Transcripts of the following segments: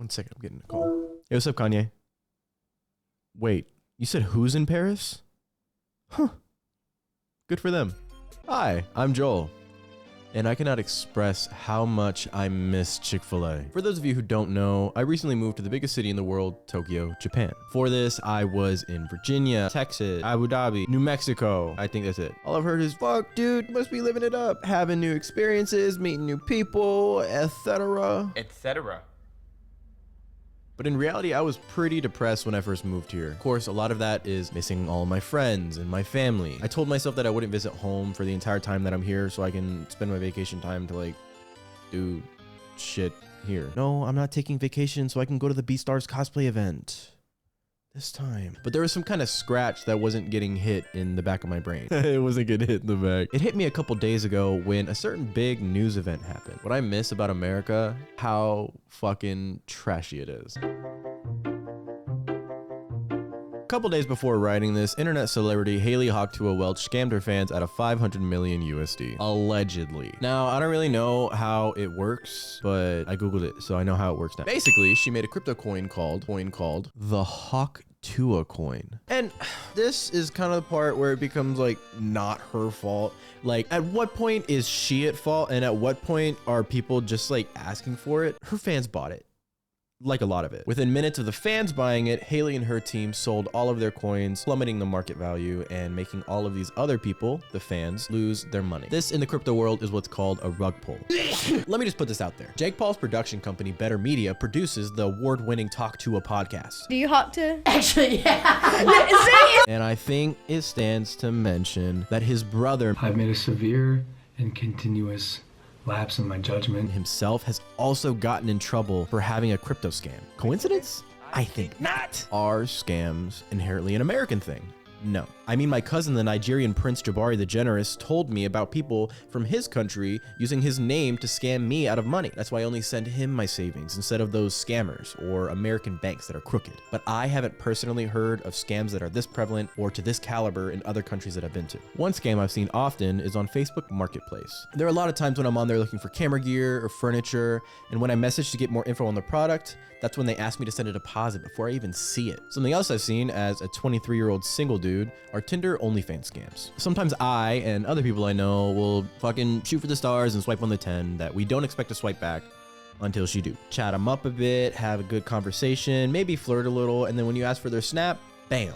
1 second, I'm getting a call. Hey, what's up, Kanye? Wait, you said who's in Paris? Huh. Good for them. Hi, I'm Joel. And I cannot express how much I miss Chick-fil-A. For those of you who don't know, I recently moved to the biggest city in the world, Tokyo, Japan. For this, I was in Virginia, Texas, Abu Dhabi, New Mexico. I think that's it. All I've heard is, fuck, dude, must be living it up. Having new experiences, meeting new people, etc. Etc. But in reality, I was pretty depressed when I first moved here. Of course, a lot of that is missing all of my friends and my family. I told myself that I wouldn't visit home for the entire time that I'm here so I can spend my vacation time to like do shit here. No, I'm not taking vacation so I can go to the Beastars cosplay event this time. But there was some kind of scratch that wasn't getting hit in the back of my brain. It wasn't getting hit in the back. It hit me a couple days ago when a certain big news event happened. What I miss about America, how fucking trashy it is. A couple days before writing this, internet celebrity Haley Hawktua Welch scammed her fans out of 500 million USD. Allegedly. Now, I don't really know how it works, but I Googled it, so I know how it works now. Basically, she made a crypto coin called the Hawktua coin. And this is kind of the part where it becomes like not her fault. Like, at what point is she at fault? And at what point are people just like asking for it? Her fans bought it. Like a lot of it. Within minutes of the fans buying it, Haley and her team sold all of their coins, plummeting the market value and making all of these other people, the fans, lose their money. This in the crypto world is what's called a rug pull. Let me just put this out there. Jake Paul's production company, Better Media, produces the award-winning Talk to a podcast. Do you hawk to? Actually, yeah. And I think it stands to mention that his brother, I've made a severe and continuous lapse in my judgment. himself, has also gotten in trouble for having a crypto scam. Coincidence? I think not. Are scams inherently an American thing? No. I mean, my cousin, the Nigerian Prince Jabari the Generous, told me about people from his country using his name to scam me out of money. That's why I only send him my savings instead of those scammers or American banks that are crooked. But I haven't personally heard of scams that are this prevalent or to this caliber in other countries that I've been to. One scam I've seen often is on Facebook Marketplace. There are a lot of times when I'm on there looking for camera gear or furniture, and when I message to get more info on the product, that's when they ask me to send a deposit before I even see it. Something else I've seen as a 23-year-old single dude are Tinder OnlyFans scams. Sometimes I and other people I know will fucking shoot for the stars and swipe on the 10 that we don't expect to swipe back until she do. Chat them up a bit, have a good conversation, maybe flirt a little, and then when you ask for their snap, bam.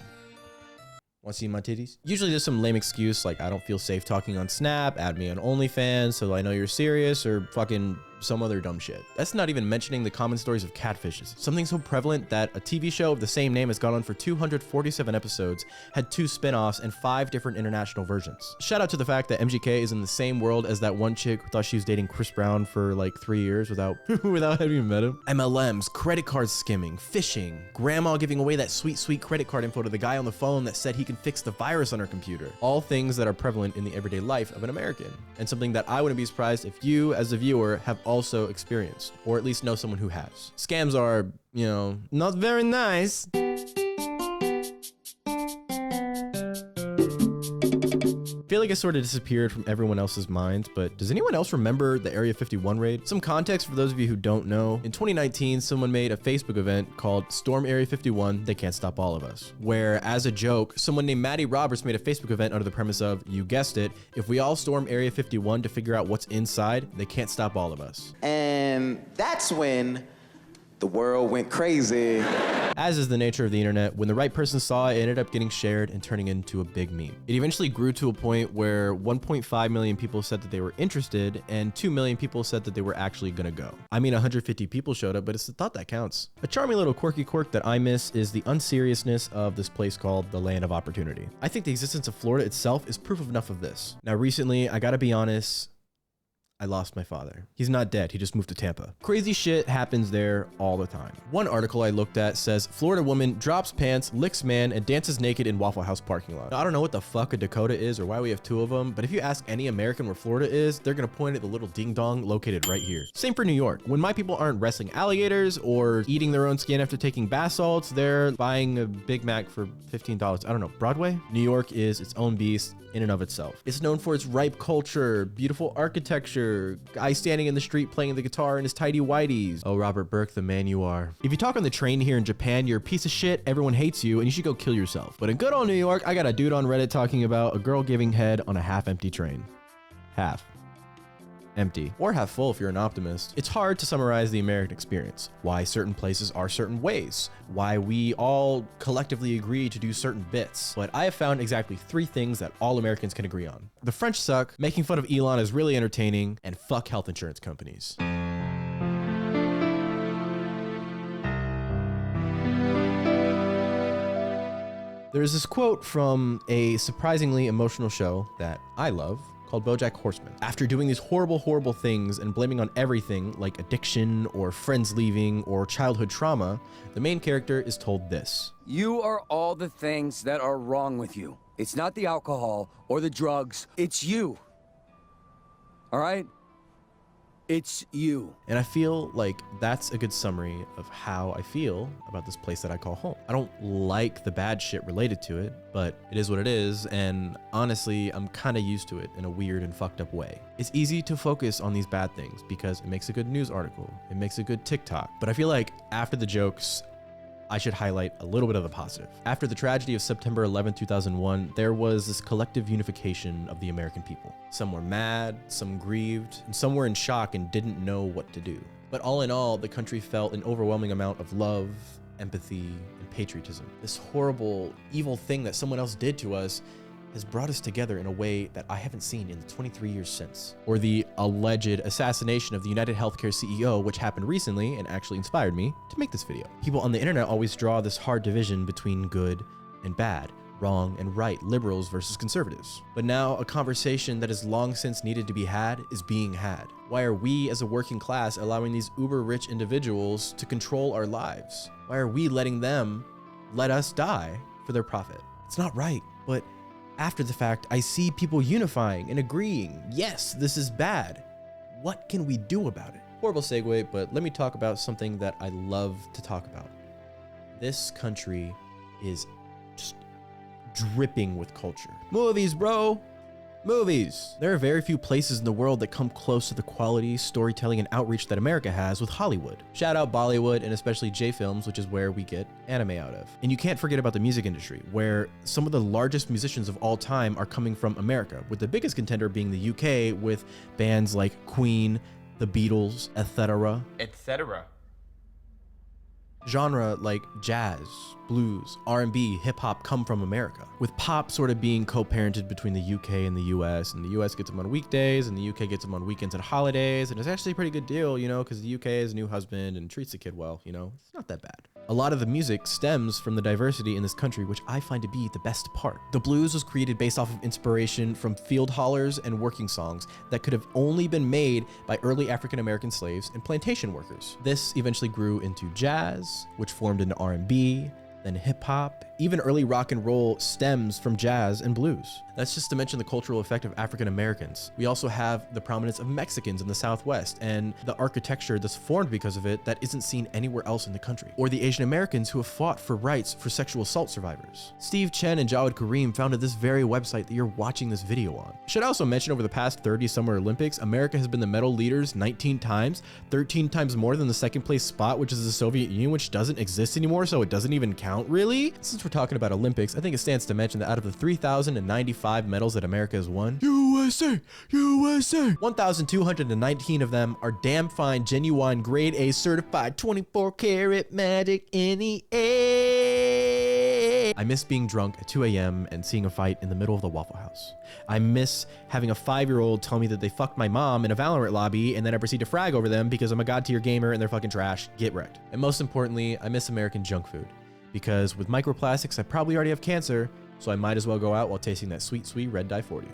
Want to see my titties? Usually there's some lame excuse like I don't feel safe talking on Snap, add me on OnlyFans so I know you're serious, or fucking some other dumb shit. That's not even mentioning the common stories of catfishes. Something so prevalent that a TV show of the same name has gone on for 247 episodes, had 2 spin-offs, and 5 different international versions. Shout out to the fact that MGK is in the same world as that one chick who thought she was dating Chris Brown for like 3 years without having met him. MLMs, credit card skimming, phishing, grandma giving away that sweet credit card info to the guy on the phone that said he can fix the virus on her computer. All things that are prevalent in the everyday life of an American, and something that I wouldn't be surprised if you, as a viewer, have also experienced, or at least know someone who has. Scams are, you know, not very nice. I feel like it sort of disappeared from everyone else's minds, but does anyone else remember the Area 51 raid? Some context for those of you who don't know. In 2019, someone made a Facebook event called Storm Area 51, They Can't Stop All of Us, where, as a joke, someone named Maddie Roberts made a Facebook event under the premise of, you guessed it, if we all storm Area 51 to figure out what's inside, they can't stop all of us. And that's when the world went crazy. As is the nature of the internet, when the right person saw it, it ended up getting shared and turning into a big meme. It eventually grew to a point where 1.5 million people said that they were interested and 2 million people said that they were actually gonna go. I mean, 150 people showed up, but it's the thought that counts. A charming little quirky quirk that I miss is the unseriousness of this place called the Land of Opportunity. I think the existence of Florida itself is proof of enough of this. Now, recently, I gotta be honest, I lost my father. He's not dead, he just moved to Tampa. Crazy shit happens there all the time. One article I looked at says, Florida woman drops pants, licks man, and dances naked in Waffle House parking lot. Now, I don't know what the fuck a Dakota is or why we have 2 of them, but if you ask any American where Florida is, they're gonna point at the little ding dong located right here. Same for New York. When my people aren't wrestling alligators or eating their own skin after taking bath salts, they're buying a Big Mac for $15. I don't know, Broadway? New York is its own beast in and of itself. It's known for its ripe culture, beautiful architecture, Lavalier, guy standing in the street playing the guitar in his tidy whities. Oh, Robert Burke, the man you are. If you talk on the train here in Japan, you're a piece of shit, everyone hates you, and you should go kill yourself. But in good old New York, I got a dude on Reddit talking about a girl giving head on a half-empty train. Half empty, or half full if you're an optimist. It's hard to summarize the American experience, why certain places are certain ways, why we all collectively agree to do certain bits. But I have found exactly 3 things that all Americans can agree on. The French suck, making fun of Elon is really entertaining, and fuck health insurance companies. There's this quote from a surprisingly emotional show that I love, called BoJack Horseman. After doing these horrible, horrible things and blaming on everything like addiction or friends leaving or childhood trauma, the main character is told this. You are all the things that are wrong with you. It's not the alcohol or the drugs, it's you. All right? It's you. And I feel like that's a good summary of how I feel about this place that I call home. I don't like the bad shit related to it, but it is what it is, and honestly, I'm kind of used to it in a weird and fucked up way. It's easy to focus on these bad things because it makes a good news article, it makes a good TikTok, but I feel like after the jokes, I should highlight a little bit of the positive. After the tragedy of September 11, 2001, there was this collective unification of the American people. Some were mad, some grieved, and some were in shock and didn't know what to do. But all in all, the country felt an overwhelming amount of love, empathy, and patriotism. This horrible, evil thing that someone else did to us has brought us together in a way that I haven't seen in the 23 years since. Or the alleged assassination of the United Healthcare CEO, which happened recently and actually inspired me to make this video. People on the internet always draw this hard division between good and bad, wrong and right, liberals versus conservatives. But now a conversation that has long since needed to be had is being had. Why are we as a working class allowing these uber rich individuals to control our lives? Why are we letting them let us die for their profit? It's not right, but after the fact, I see people unifying and agreeing, yes, this is bad. What can we do about it? Horrible segue, but let me talk about something that I love to talk about. This country is just dripping with culture. Movies, bro. Movies. There are very few places in the world that come close to the quality, storytelling, and outreach that America has with Hollywood. Shout out Bollywood and especially J-Films, which is where we get anime out of. And you can't forget about the music industry, where some of the largest musicians of all time are coming from America, with the biggest contender being the UK with bands like Queen, the Beatles, etc. Etc. Genre like jazz, blues, R&B, hip-hop come from America, with pop sort of being co-parented between the UK and the US, and the US gets them on weekdays, and the UK gets them on weekends and holidays, and it's actually a pretty good deal, you know, because the UK has a new husband and treats the kid well, you know, it's not that bad. A lot of the music stems from the diversity in this country, which I find to be the best part. The blues was created based off of inspiration from field hollers and working songs that could have only been made by early African-American slaves and plantation workers. This eventually grew into jazz, which formed into R&B, then hip-hop. Even early rock and roll stems from jazz and blues. That's just to mention the cultural effect of African Americans. We also have the prominence of Mexicans in the Southwest and the architecture that's formed because of it that isn't seen anywhere else in the country. Or the Asian Americans who have fought for rights for sexual assault survivors. Steve Chen and Jawed Karim founded this very website that you're watching this video on. Should I also mention over the past 30 Summer Olympics, America has been the medal leaders 19 times, 13 times more than the second place spot, which is the Soviet Union, which doesn't exist anymore, so it doesn't even count, really? Since we're talking about Olympics, I think it stands to mention that out of the 3,095 medals that America has won, USA, 1,219 of them are damn fine, genuine, grade A certified 24 karat magic NEA. I miss being drunk at 2 a.m. and seeing a fight in the middle of the Waffle House. I miss having a 5-year-old tell me that they fucked my mom in a Valorant lobby and then I proceed to frag over them because I'm a god tier gamer and they're fucking trash. Get wrecked. And most importantly, I miss American junk food. Because with microplastics, I probably already have cancer, so I might as well go out while tasting that sweet, sweet red dye 40.